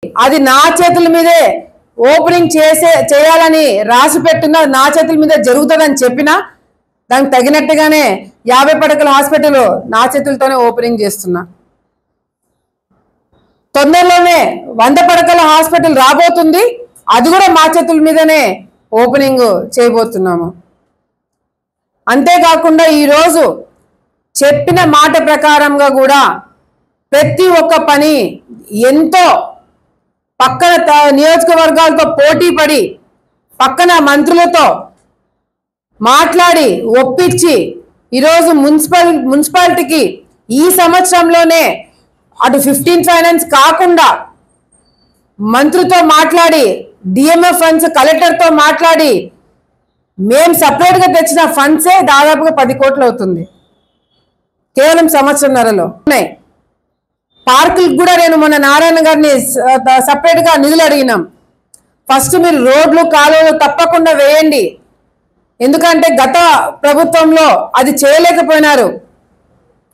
అది నా చేతుల మీదే ఓపెనింగ్ చేయాలని రాసి పెట్టున్నా నా చేతుల మీదే జరుగుతుందని చెప్పినా దానికి తగినట్టుగానే 50 పడకల హాస్పిటల్ నా చేతులతోనే ఓపెనింగ్ చేస్తున్నా. తొందరలోనే 100 పడకల హాస్పిటల్ రాబోతుంది, అది కూడా మా చేతుల మీదనే ఓపెనింగ్ చేయబోతున్నాము. అంతేకాకుండా ఈరోజు చెప్పిన మాట ప్రకారంగా కూడా ప్రతి ఒక్క పని ఎంతో పక్కన నియోజకవర్గాలతో పోటీ పడి పక్కన మంత్రులతో మాట్లాడి ఒప్పించి ఈరోజు మున్సిపాలిటీకి ఈ సంవత్సరంలోనే అటు 15th ఫైనాన్స్ కాకుండా మంత్రితో మాట్లాడి డిఎంఎఫ్ ఫండ్స్ కలెక్టర్తో మాట్లాడి మేము సపరేట్గా తెచ్చిన ఫండ్సే దాదాపుగా 10 కోట్లు అవుతుంది కేవలం సంవత్సరంన్నరలో. పార్కులకు కూడా నేను మొన్న నారాయణ గారిని సపరేట్గా నిధులు అడిగినాం. ఫస్ట్ మీరు రోడ్లు కాలువలు తప్పకుండా వేయండి, ఎందుకంటే గత ప్రభుత్వంలో అది చేయలేకపోయినారు.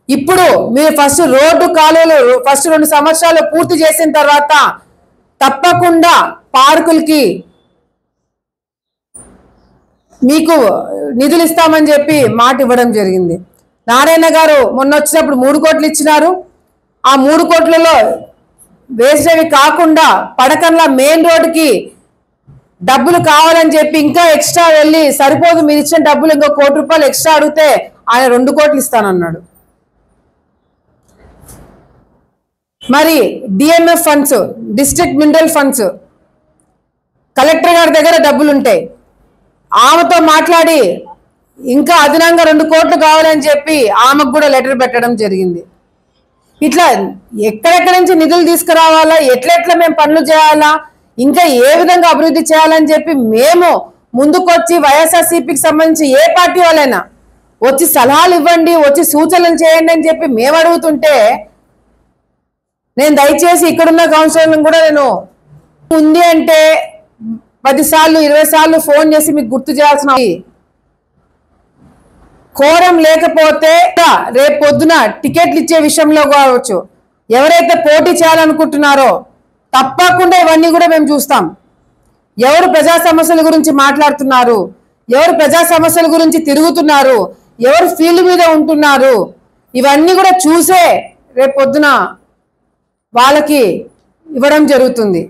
ఇప్పుడు మీరు ఫస్ట్ రోడ్డు కాలువలు ఫస్ట్ 2 సంవత్సరాలు పూర్తి చేసిన తర్వాత తప్పకుండా పార్కులకి మీకు నిధులు ఇస్తామని చెప్పి మాట ఇవ్వడం జరిగింది. నారాయణ గారు మొన్న వచ్చినప్పుడు 3 కోట్లు ఇచ్చినారు. ఆ 3 కోట్లలో వేసేవి కాకుండా పడకన్ల మెయిన్ రోడ్డుకి డబ్బులు కావాలని చెప్పి ఇంకా ఎక్స్ట్రా వెళ్ళి సరిపోదు మీరు ఇచ్చిన డబ్బులు ఇంకో ₹1 కోటి ఎక్స్ట్రా అడిగితే ఆయన 2 కోట్లు ఇస్తానన్నాడు. మరి DMF funds, district mineral funds collector గారి దగ్గర డబ్బులు ఉంటాయి, ఆమెతో మాట్లాడి ఇంకా అదనంగా 2 కోట్లు కావాలని చెప్పి ఆమెకు కూడా లెటర్ పెట్టడం జరిగింది. ఇట్లా ఎక్కడెక్కడి నుంచి నిధులు తీసుకురావాలా, ఎట్లెట్లా మేము పనులు చేయాలా, ఇంకా ఏ విధంగా అభివృద్ధి చేయాలని చెప్పి మేము ముందుకొచ్చి వైఎస్ఆర్సీపీకి సంబంధించి ఏ పార్టీ వాళ్ళైనా వచ్చి సలహాలు ఇవ్వండి, వచ్చి సూచనలు చేయండి అని చెప్పి మేము అడుగుతుంటే నేను దయచేసి ఇక్కడున్న కౌన్సిలర్లను కూడా నేను ఉంది అంటే 10 సార్లు 20 సార్లు ఫోన్ చేసి మీకు గుర్తు చేయాల్సిన కోరం లేకపోతే రేపు పొద్దున టికెట్లు ఇచ్చే విషయంలో కావచ్చు, ఎవరైతే పోటీ చేయాలనుకుంటున్నారో తప్పకుండా ఇవన్నీ కూడా మేము చూస్తాం. ఎవరు ప్రజా సమస్యల గురించి మాట్లాడుతున్నారు, ఎవరు ప్రజా సమస్యల గురించి తిరుగుతున్నారు, ఎవరు ఫీల్డ్ మీద ఉంటున్నారు, ఇవన్నీ కూడా చూసే రేపు పొద్దున వాళ్ళకి ఇవ్వడం జరుగుతుంది.